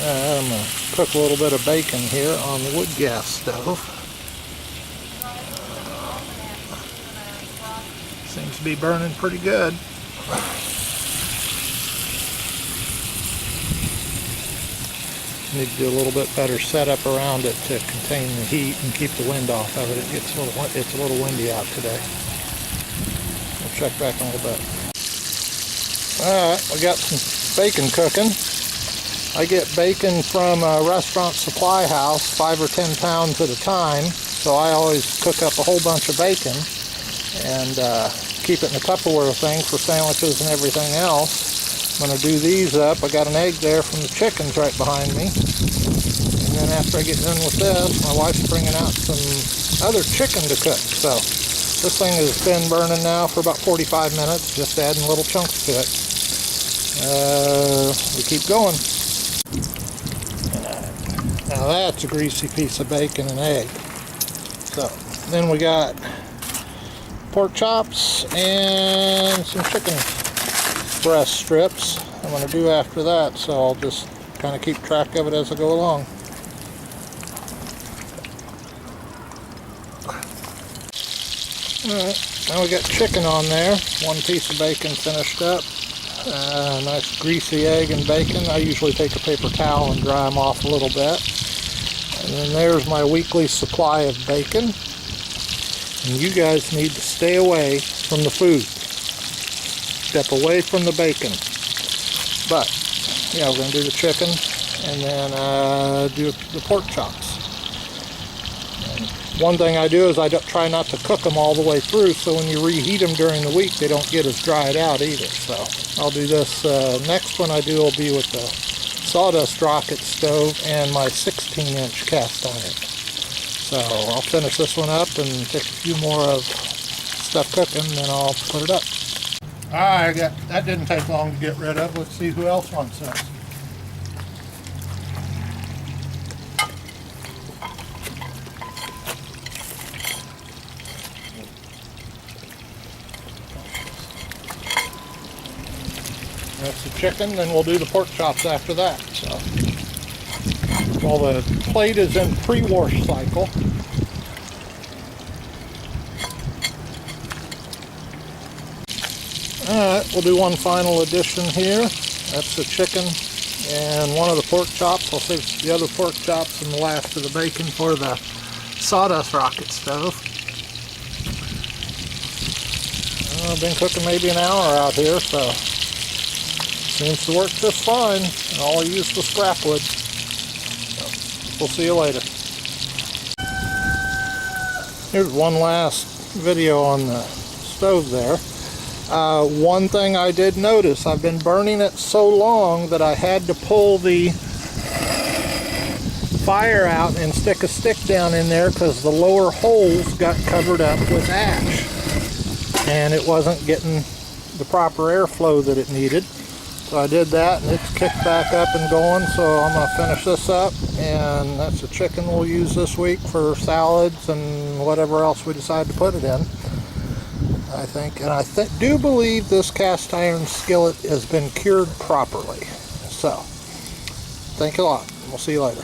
I'm going to cook a little bit of bacon here on the wood gas stove. Seems to be burning pretty good. Need to do a little bit better setup around it to contain the heat and keep the wind off of it. It's a little windy out today. We'll check back in a little bit. Alright, we got some bacon cooking. I get bacon from a restaurant supply house, 5 or 10 pounds at a time, so I always cook up a whole bunch of bacon and keep it in a Tupperware thing for sandwiches and everything else. I'm going to do these up. I got an egg there from the chickens right behind me. And then after I get done with this, my wife's bringing out some other chicken to cook. So this thing has been burning now for about 45 minutes, just adding little chunks to it. We keep going. Now that's a greasy piece of bacon and egg. So then we got pork chops and some chicken breast strips I'm going to do after that, so I'll just kind of keep track of it as I go along. Alright, now we got chicken on there, one piece of bacon finished up, nice greasy egg and bacon. I usually take a paper towel and dry them off a little bit. And then there's my weekly supply of bacon. And you guys need to stay away from the food. Step away from the bacon. But yeah, we're going to do the chicken and then do the pork chops. And one thing I do is I try not to cook them all the way through, so when you reheat them during the week they don't get as dried out either. So I'll do this. Next one I do will be with the sawdust rocket stove and my 16-inch cast iron. So I'll finish this one up and take a few more of stuff cooking, and then I'll put it up. Alright, that didn't take long to get rid of. Let's see who else wants this. That's the chicken, then we'll do the pork chops after that. So, while the plate is in pre-wash cycle, alright, we'll do one final addition here. That's the chicken and one of the pork chops. I'll save the other pork chops and the last of the bacon for the sawdust rocket stove. I've been cooking maybe an hour out here, so seems to work just fine. And all I used was scrap wood. So we'll see you later. Here's one last video on the stove there. One thing I did notice, I've been burning it so long that I had to pull the fire out and stick a stick down in there because the lower holes got covered up with ash and it wasn't getting the proper airflow that it needed. So I did that and it's kicked back up and going, so I'm going to finish this up, and that's the chicken we'll use this week for salads and whatever else we decide to put it in. I think, and I do believe this cast iron skillet has been cured properly. So, thank you a lot. We'll see you later.